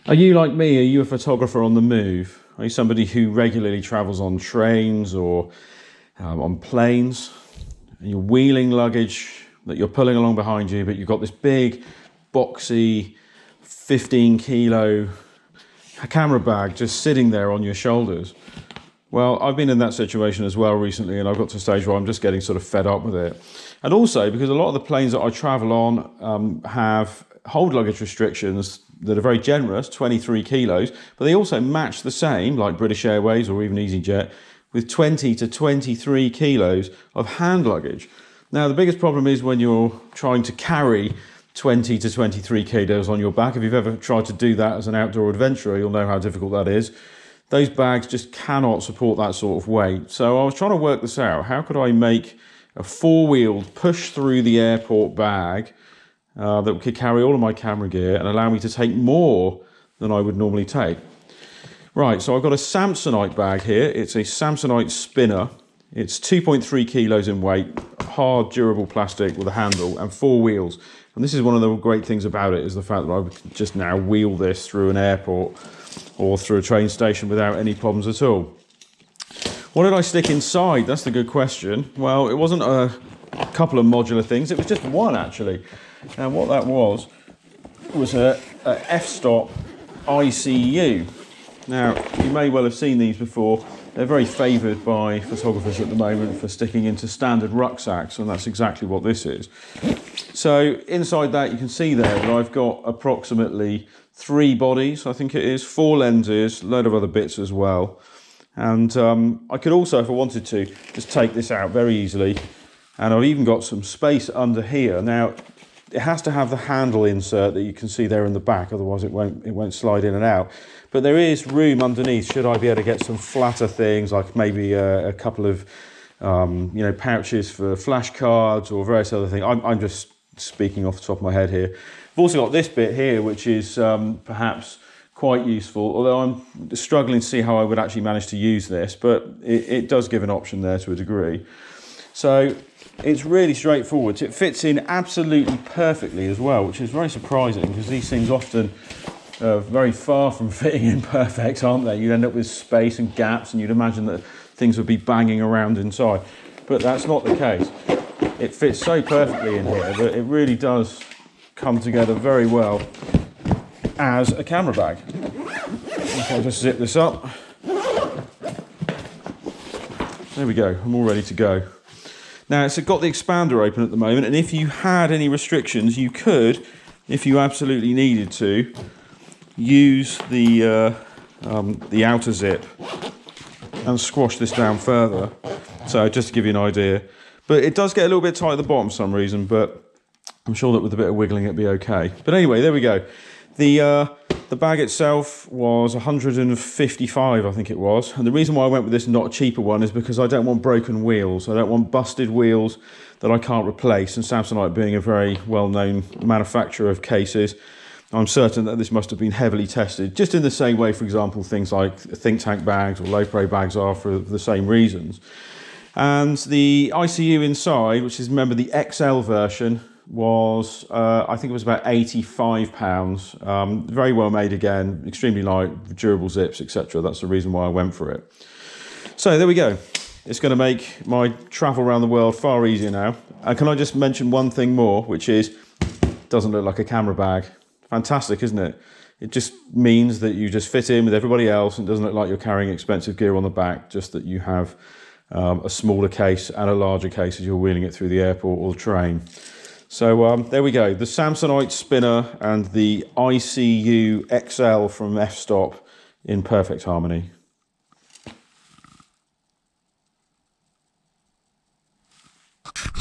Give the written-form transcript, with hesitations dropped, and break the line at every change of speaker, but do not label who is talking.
Are you like me? Are you a photographer on the move? Are you somebody who regularly travels on trains or on planes? And you're wheeling luggage that you're pulling along behind you, but you've got this big, boxy, 15-kilo camera bag just sitting there on your shoulders. Well, I've been in that situation as well recently, and I've got to a stage where I'm just getting sort of fed up with it. And also because a lot of the planes that I travel on have hold luggage restrictions that are very generous, 23 kilos, but they also match the same, like British Airways or even Easyjet, with 20 to 23 kilos of hand luggage. Now, the biggest problem is when you're trying to carry 20 to 23 kilos on your back. If you've ever tried to do that as an outdoor adventurer, you'll know how difficult that is. Those bags just cannot support that sort of weight. So I was trying to work this out. How could I make a four-wheeled push through the airport bag that could carry all of my camera gear and allow me to take more than I would normally take? Right, so I've got a Samsonite bag here. It's a Samsonite Spinner. It's 2.3 kilos in weight, hard, durable plastic with a handle and four wheels. And this is one of the great things about it, is the fact that I can just now wheel this through an airport or through a train station without any problems at all. What did I stick inside? That's the good question. Well, it wasn't a couple of modular things. It was just one, actually. And what that was a F-Stop ICU. Now, you may well have seen these before. They're very favoured by photographers at the moment for sticking into standard rucksacks, and that's exactly what this is. So inside that, you can see there that I've got approximately 3 bodies, I think it is, 4 lenses, a load of other bits as well. And I could also, if I wanted to, just take this out very easily. And I've even got some space under here. Now, it has to have the handle insert that you can see there in the back, otherwise it won't slide in and out. But there is room underneath should I be able to get some flatter things, like maybe a couple of pouches for flashcards or various other things. I'm just speaking off the top of my head here. I've also got this bit here, which is perhaps quite useful, although I'm struggling to see how I would actually manage to use this, but it does give an option there to a degree. So it's really straightforward. It fits in absolutely perfectly as well, which is very surprising because these things often are very far from fitting in perfect, aren't they? You end up with space and gaps, and you'd imagine that things would be banging around inside, but that's not the case. It fits so perfectly in here that it really does come together very well as a camera bag. If I just zip this up, there we go, I'm all ready to go. Now, it's got the expander open at the moment, and if you had any restrictions, you could, if you absolutely needed to, use the outer zip and squash this down further. So just to give you an idea. But it does get a little bit tight at the bottom for some reason, but I'm sure that with a bit of wiggling it'd be okay. But anyway, there we go. The bag itself was 155, I think it was. And the reason why I went with this, not a cheaper one, is because I don't want broken wheels. I don't want busted wheels that I can't replace. And Samsonite being a very well-known manufacturer of cases, I'm certain that this must have been heavily tested, just in the same way, for example, things like think tank bags or low pro bags are for the same reasons. And the ICU inside, which is, remember, the XL version, was, I think it was about £85. Very well made again, extremely light, durable zips, etc. That's the reason why I went for it. So there we go. It's going to make my travel around the world far easier now. And can I just mention one thing more, which is, it doesn't look like a camera bag. Fantastic, isn't it? It just means that you just fit in with everybody else and it doesn't look like you're carrying expensive gear on the back, just that you have a smaller case and a larger case as you're wheeling it through the airport or the train. So there we go, the Samsonite Spinner and the ICU XL from F-Stop in perfect harmony.